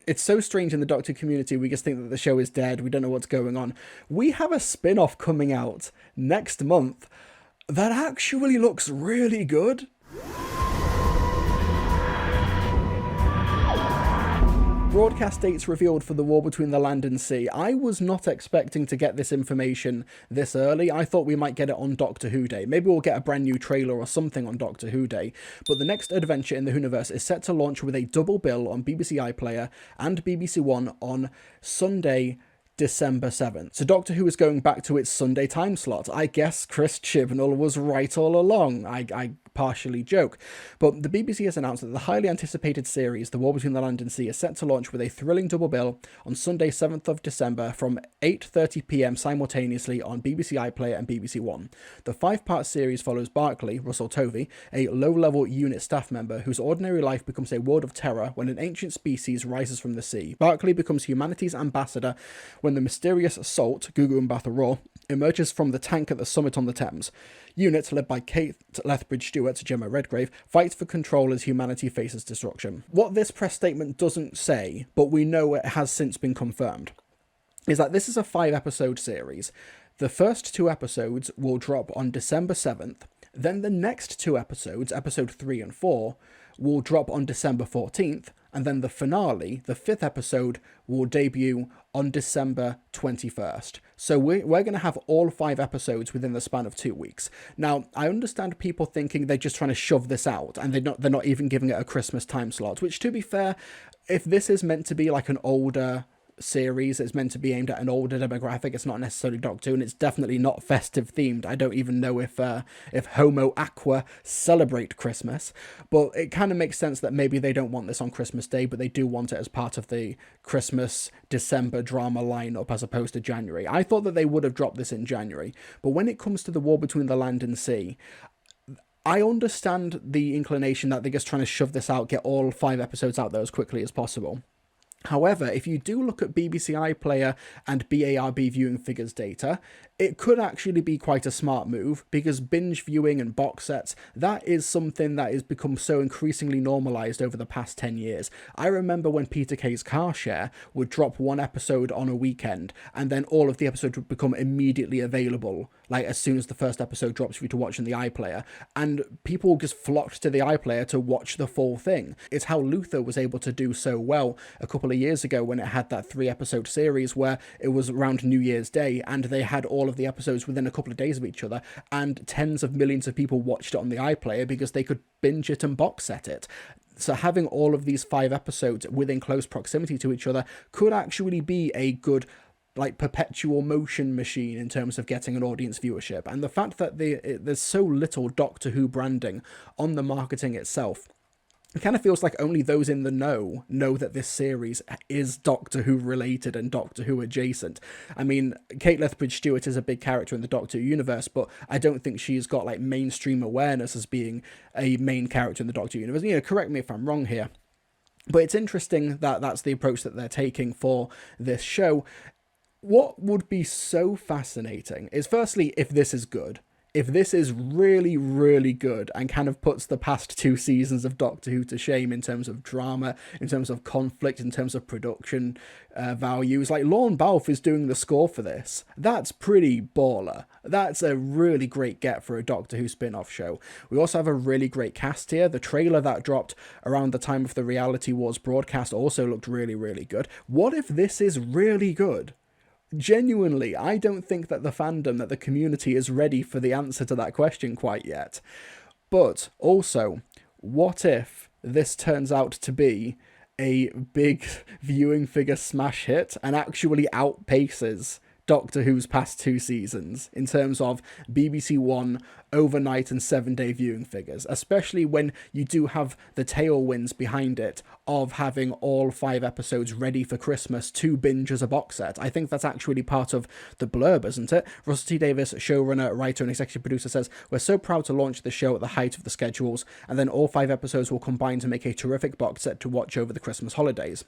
it's so strange in the Doctor community. We just think that the show is dead. We don't know what's going on. We have a spin-off coming out next month that actually looks really good. Broadcast dates revealed for The War Between the Land and Sea. I was not expecting to get this information this early. I thought we might get it on Doctor Who Day. Maybe we'll get a brand new trailer or something on Doctor Who Day. But the next adventure in the Whoniverse is set to launch with a double bill on BBC iPlayer and BBC One on Sunday, December 7th. So Doctor Who is going back to its Sunday time slot. I guess Chris Chibnall was right all along. I partially joke. But the BBC has announced that the highly anticipated series, The War Between the Land and Sea, is set to launch with a thrilling double bill on Sunday 7th of December from 8:30pm simultaneously on BBC iPlayer and BBC One. The 5-part series follows Barclay, Russell Tovey, a low-level unit staff member whose ordinary life becomes a world of terror when an ancient species rises from the sea. Barclay becomes humanity's ambassador when the mysterious Salt, Gugu Mbatha-Raw, emerges from the tank at the summit on the Thames. Unit, led by Kate Lethbridge-Stewart, Gemma Redgrave, fights for control as humanity faces destruction. What this press statement doesn't say, but we know it has since been confirmed, is that this is a 5-episode series. The first 2 episodes will drop on December 7th, then the next 2 episodes, episode 3 and 4, will drop on December 14th, and then the finale, the 5th episode, will debut on December 21st. So we're going to have all 5 episodes within the span of 2 weeks. Now, I understand people thinking they're just trying to shove this out, and they're not even giving it a Christmas time slot, which, to be fair, if this is meant to be like an older series, it's meant to be aimed at an older demographic, it's not necessarily Doctor Who, and it's definitely not festive themed. I don't even know if Homo Aqua celebrate Christmas, but it kind of makes sense that maybe they don't want this on Christmas Day, but they do want it as part of the Christmas December drama lineup as opposed to January. I thought that they would have dropped this in January, but when it comes to The War Between the Land and Sea, I understand the inclination that they're just trying to shove this out, get all 5 episodes out there as quickly as possible. However, if you do look at BBC iPlayer and BARB viewing figures data, it could actually be quite a smart move, because binge viewing and box sets, that is something that has become so increasingly normalised over the past 10 years. I remember when Peter Kay's Car Share would drop 1 episode on a weekend, and then all of the episodes would become immediately available, like as soon as the first episode drops for you to watch in the iPlayer, and people just flocked to the iPlayer to watch the full thing. It's how Luther was able to do so well a couple of years ago when it had that 3-episode series where it was around New Year's Day, and they had all of the episodes within a couple of days of each other, and tens of millions of people watched it on the iPlayer because they could binge it and box set it. So having all of these 5 episodes within close proximity to each other could actually be a good like perpetual motion machine in terms of getting an audience viewership. And the fact that there's so little Doctor Who branding on the marketing itself, it kind of feels like only those in the know that this series is Doctor Who related and Doctor Who adjacent. I mean, Kate Lethbridge-Stewart is a big character in the Doctor Who universe, but I don't think she's got like mainstream awareness as being a main character in the Doctor Who universe. You know, correct me if I'm wrong here. But it's interesting that that's the approach that they're taking for this show. What would be so fascinating is, firstly, if this is good. If this is really, really good and kind of puts the past 2 seasons of Doctor Who to shame in terms of drama, in terms of conflict, in terms of production values, like Lorne Balfe is doing the score for this. That's pretty baller. That's a really great get for a Doctor Who spin-off show. We also have a really great cast here. The trailer that dropped around the time of the Reality Wars broadcast also looked really, really good. What if this is really good? Genuinely, I don't think that the fandom, that the community is ready for the answer to that question quite yet. But also, what if this turns out to be a big viewing figure smash hit and actually outpaces Doctor Who's past 2 seasons in terms of BBC One overnight and 7-day viewing figures, especially when you do have the tailwinds behind it of having all 5 episodes ready for Christmas to binge as a box set. I think that's actually part of the blurb, isn't it? Russell T Davies, showrunner, writer and executive producer, says, "We're so proud to launch the show at the height of the schedules, and then all 5 episodes will combine to make a terrific box set to watch over the Christmas holidays."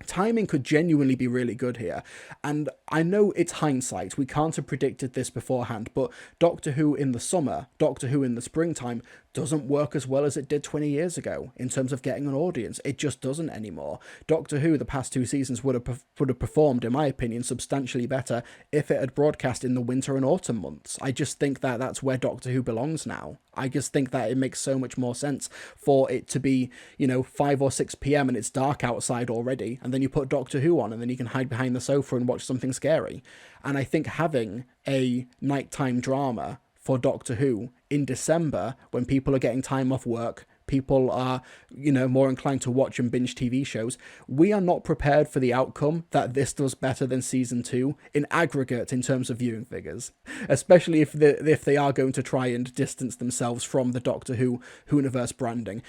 Timing could genuinely be really good here, and I know it's hindsight. We can't have predicted this beforehand, but Doctor Who in the summer, Doctor Who in the springtime doesn't work as well as it did 20 years ago in terms of getting an audience. It just doesn't anymore. Doctor Who, the past 2 seasons, would have performed, in my opinion, substantially better if it had broadcast in the winter and autumn months. I just think that that's where Doctor Who belongs now. I just think that it makes so much more sense for it to be, 5 or 6 p.m. and it's dark outside already, and then you put Doctor Who on and then you can hide behind the sofa and watch something scary. And I think having a nighttime drama for Doctor Who in December, when people are getting time off work, people are, more inclined to watch and binge TV shows, we are not prepared for the outcome that this does better than season 2 in aggregate in terms of viewing figures, especially if they are going to try and distance themselves from the Doctor Who Whoniverse branding.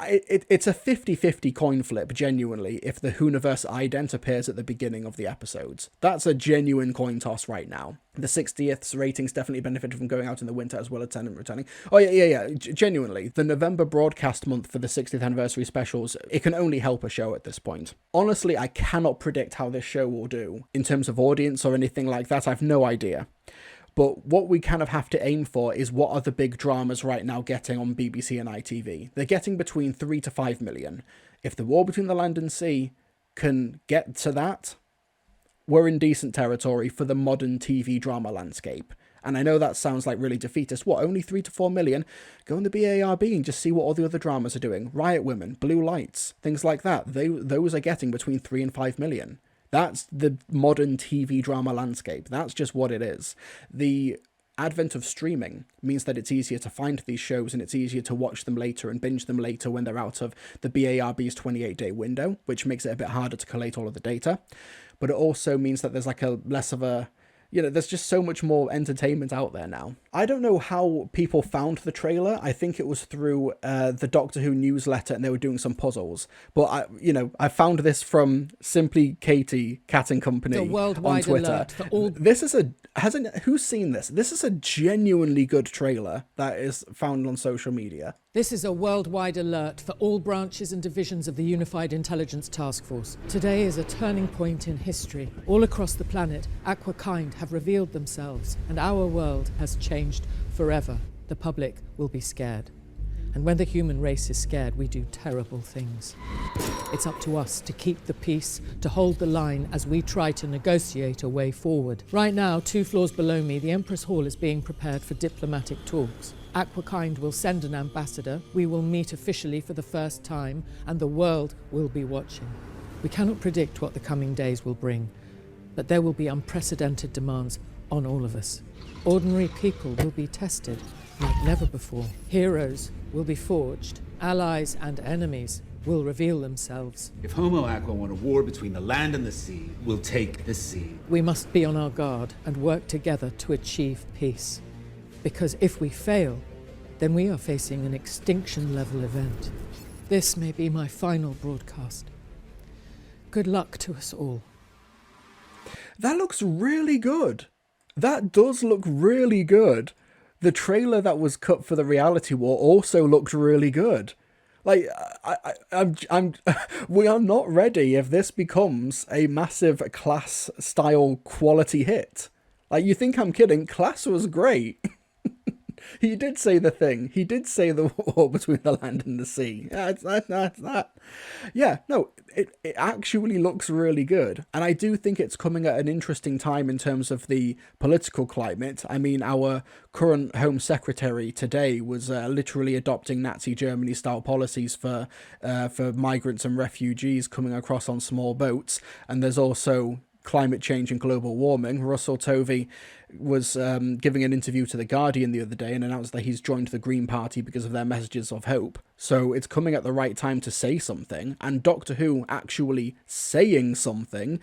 It's a 50-50 coin flip, genuinely, if the Whoniverse ident appears at the beginning of the episodes. That's a genuine coin toss right now. The 60th ratings definitely benefited from going out in the winter as well as Tennant returning. Oh, yeah. Genuinely, the November broadcast month for the 60th anniversary specials, it can only help a show at this point. Honestly, I cannot predict how this show will do in terms of audience or anything like that. I've no idea. But what we kind of have to aim for is what are the big dramas right now getting on BBC and ITV. They're getting between 3 to 5 million. If The War Between the Land and Sea can get to that, we're in decent territory for the modern TV drama landscape. And I know that sounds like really defeatist. What, only 3 to 4 million? Go on the BARB and just see what all the other dramas are doing. Riot Women, Blue Lights, things like that. Those are getting between 3 and 5 million. That's the modern TV drama landscape. That's just what it is. The advent of streaming means that it's easier to find these shows and it's easier to watch them later and binge them later when they're out of the BARB's 28-day window, which makes it a bit harder to collate all of the data. But it also means that there's like a less of a, there's just so much more entertainment out there now. I don't know how people found the trailer. I think it was through the Doctor Who newsletter and they were doing some puzzles. But I found this from Simply Katie, Cat and Company, on Twitter. Who's seen this? This is a genuinely good trailer that is found on social media. This is a worldwide alert for all branches and divisions of the Unified Intelligence Task Force. Today is a turning point in history. All across the planet, Aquakind have revealed themselves, and our world has changed forever. The public will be scared. And when the human race is scared, we do terrible things. It's up to us to keep the peace, to hold the line as we try to negotiate a way forward. Right now, 2 floors below me, the Empress Hall is being prepared for diplomatic talks. Aquakind will send an ambassador, we will meet officially for the first time, and the world will be watching. We cannot predict what the coming days will bring, but there will be unprecedented demands on all of us. Ordinary people will be tested like never before. Heroes will be forged. Allies and enemies will reveal themselves. If Homo Aqua want a war between the land and the sea, we'll take the sea. We must be on our guard and work together to achieve peace. Because if we fail, then we are facing an extinction-level event. This may be my final broadcast. Good luck to us all. That looks really good. That does look really good. The trailer that was cut for the reality war also looked really good. Like, we are not ready if this becomes a massive Class-style quality hit. Like, you think I'm kidding? Class was great. He did say the thing. He did say the war between the land and the sea. Yeah, it's that. Yeah, no, it actually looks really good. And I do think it's coming at an interesting time in terms of the political climate. I mean, our current Home Secretary today was literally adopting Nazi Germany-style policies for migrants and refugees coming across on small boats. And there's also climate change and global warming. Russell Tovey was giving an interview to The Guardian the other day and announced that he's joined the Green Party because of their messages of hope. So it's coming at the right time to say something, and Doctor Who actually saying something,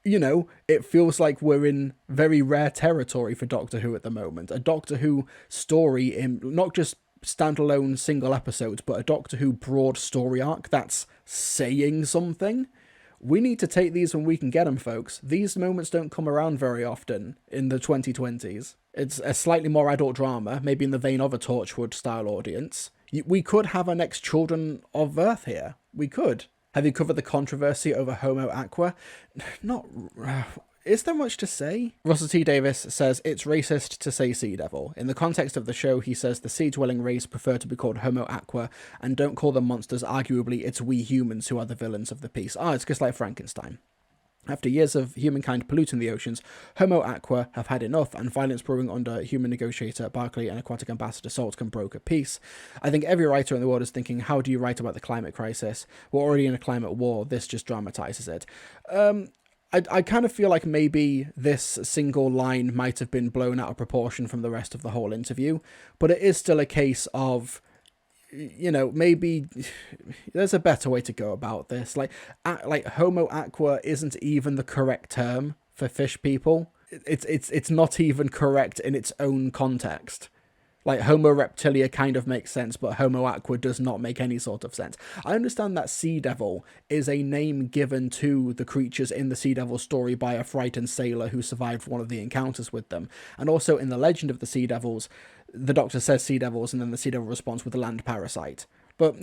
it feels like we're in very rare territory for Doctor Who at the moment. A Doctor Who story in not just standalone single episodes, but a Doctor Who broad story arc that's saying something. We need to take these when we can get them, folks. These moments don't come around very often in the 2020s. It's a slightly more adult drama, maybe in the vein of a Torchwood-style audience. We could have our next Children of Earth here. We could. Have you covered the controversy over Homo Aqua? Not... Is there much to say? Russell T. Davis says it's racist to say Sea Devil. In the context of the show, he says the sea-dwelling race prefer to be called Homo Aqua and don't call them monsters. Arguably, it's we humans who are the villains of the piece. It's just like Frankenstein. After years of humankind polluting the oceans, Homo Aqua have had enough, and violence brewing under human negotiator Barclay and aquatic ambassador Salt can broker peace. I think every writer in the world is thinking, how do you write about the climate crisis? We're already in a climate war, this just dramatizes it. I kind of feel like maybe this single line might have been blown out of proportion from the rest of the whole interview, but it is still a case of, maybe there's a better way to go about this. Like Homo Aqua isn't even the correct term for fish people. It's not even correct in its own context. Like, Homo reptilia kind of makes sense, but Homo Aqua does not make any sort of sense. I understand that Sea Devil is a name given to the creatures in the Sea Devil story by a frightened sailor who survived one of the encounters with them. And also in the legend of the Sea Devils, the Doctor says Sea Devils, and then the Sea Devil responds with a land parasite. But,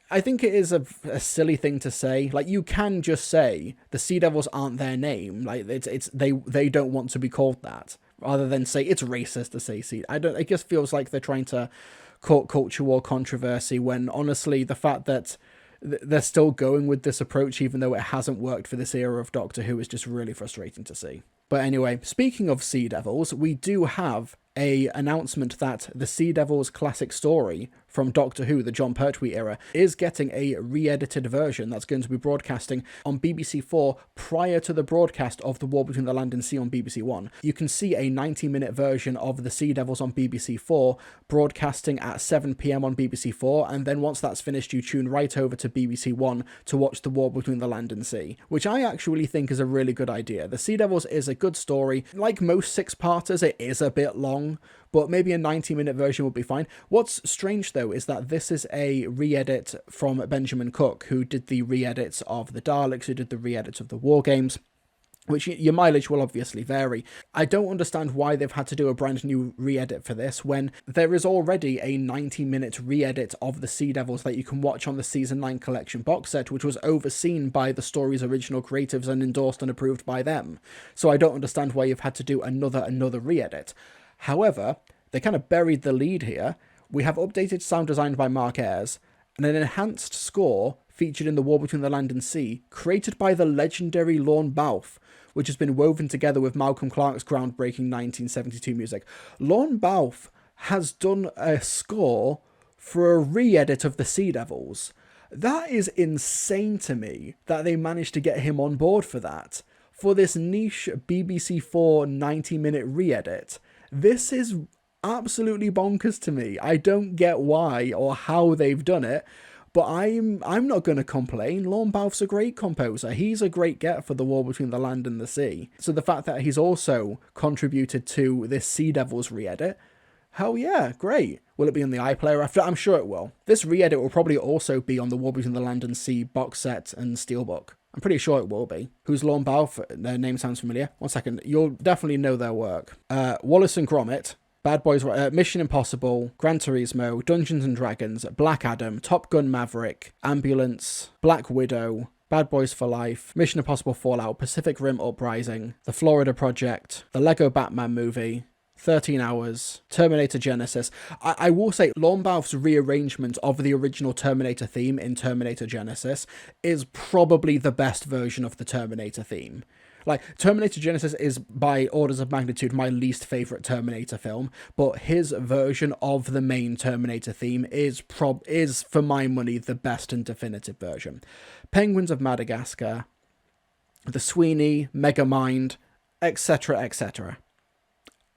I think it is a silly thing to say. Like, you can just say the Sea Devils aren't their name. Like, they don't want to be called that, rather than say it's racist to say sea. It just feels like they're trying to court culture war controversy, when honestly the fact that they're still going with this approach, even though it hasn't worked for this era of Doctor Who, is just really frustrating to see. But anyway, speaking of Sea Devils, we do have a announcement that the Sea Devils classic story from Doctor Who, the Jon Pertwee era, is getting a re-edited version that's going to be broadcasting on BBC4 prior to the broadcast of The War Between the Land and Sea on BBC One. You can see a 90-minute version of the Sea Devils on BBC4 broadcasting at 7 PM on BBC4, and then once that's finished, you tune right over to BBC One to watch The War Between the Land and Sea, which I actually think is a really good idea. The Sea Devils is a good story. Like most six-parters, it is a bit long, but maybe a 90-minute version would be fine. What's strange, though, is that this is a re-edit from Benjamin Cook, who did the re-edits of the Daleks, who did the re-edits of the War Games, which your mileage will obviously vary. I don't understand why they've had to do a brand new re-edit for this, when there is already a 90-minute re-edit of the Sea Devils that you can watch on the Season 9 collection box set, which was overseen by the story's original creatives and endorsed and approved by them. So I don't understand why you've had to do another re-edit. However, they kind of buried the lead here. We have updated sound design by Mark Ayres, and an enhanced score featured in The War Between the Land and Sea, created by the legendary Lorne Balfe, which has been woven together with Malcolm Clarke's groundbreaking 1972 music. Lorne Balfe has done a score for a re-edit of the Sea Devils. That is insane to me that they managed to get him on board for that. For this niche BBC4 90-minute re-edit. This is absolutely bonkers to me. I don't get why or how they've done it, but I'm not going to complain. Lorne Balfe's a great composer. He's a great get for The War Between the Land and the Sea. So the fact that he's also contributed to this Sea Devils re-edit, hell yeah, great. Will it be on the iPlayer after? I'm sure it will. This re-edit will probably also be on the War Between the Land and Sea box set and steelbook. I'm pretty sure it will be. Who's Lorne Balfe? Their name sounds familiar. One second. You'll definitely know their work. Wallace and Gromit, Bad Boys, Mission Impossible, Gran Turismo, Dungeons and Dragons, Black Adam, Top Gun Maverick, Ambulance, Black Widow, Bad Boys for Life, Mission Impossible Fallout, Pacific Rim Uprising, The Florida Project, the Lego Batman movie, 13 Hours, Terminator Genesis. I will say Lorne Balfe's rearrangement of the original Terminator theme in Terminator Genesis is probably the best version of the Terminator theme. Like, Terminator Genesis is by orders of magnitude my least favourite Terminator film, but his version of the main Terminator theme is for my money the best and definitive version. Penguins of Madagascar, The Sweeney, Megamind, etc., etc.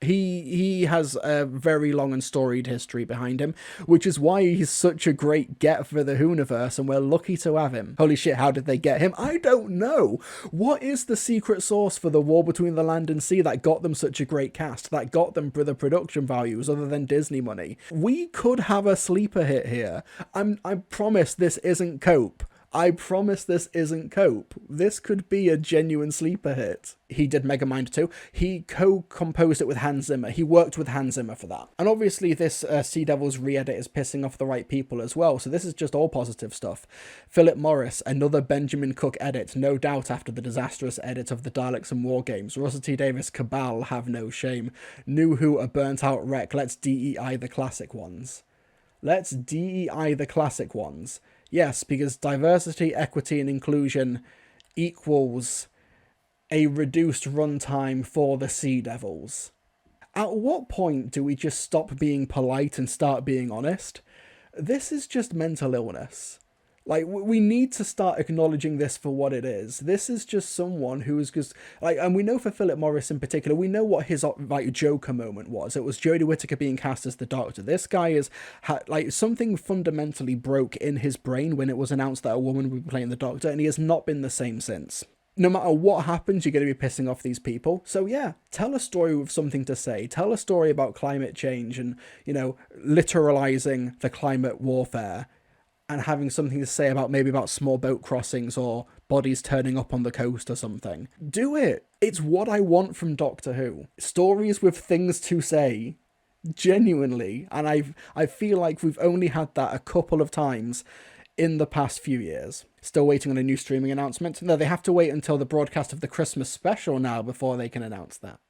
He has a very long and storied history behind him, which is why he's such a great get for the Whoniverse, and we're lucky to have him. Holy shit, how did they get him? I don't know. What is the secret sauce for The War Between the Land and Sea that got them such a great cast, that got them for the production values other than Disney money? We could have a sleeper hit here. I promise this isn't cope. I promise this isn't cope. This could be a genuine sleeper hit. He did Megamind 2. He co-composed it with Hans Zimmer. He worked with Hans Zimmer for that. And obviously this Sea Devils re-edit is pissing off the right people as well, so this is just all positive stuff. Philip Morris, another Benjamin Cook edit, no doubt after the disastrous edit of the Daleks and War Games. Russell T Davies, Cabal, have no shame. New Who, a burnt-out wreck. Let's DEI the classic ones. Let's DEI the classic ones. Yes, because diversity, equity, and inclusion equals a reduced runtime for the Sea Devils. At what point do we just stop being polite and start being honest? This is just mental illness. Like, we need to start acknowledging this for what it is. This is just someone who is just, like, and we know for Philip Morris in particular, we know what his, like, Joker moment was. It was Jodie Whittaker being cast as the Doctor. This guy is, like, something fundamentally broke in his brain when it was announced that a woman would be playing the Doctor, and he has not been the same since. No matter what happens, you're going to be pissing off these people. So yeah, tell a story with something to say. Tell a story about climate change and, you know, literalizing the climate warfare, and having something to say about maybe about small boat crossings or bodies turning up on the coast or something. Do it. It's what I want from Doctor Who. Stories with things to say. Genuinely. And I feel like we've only had that a couple of times in the past few years. Still waiting on a new streaming announcement. No, they have to wait until the broadcast of the Christmas special now before they can announce that.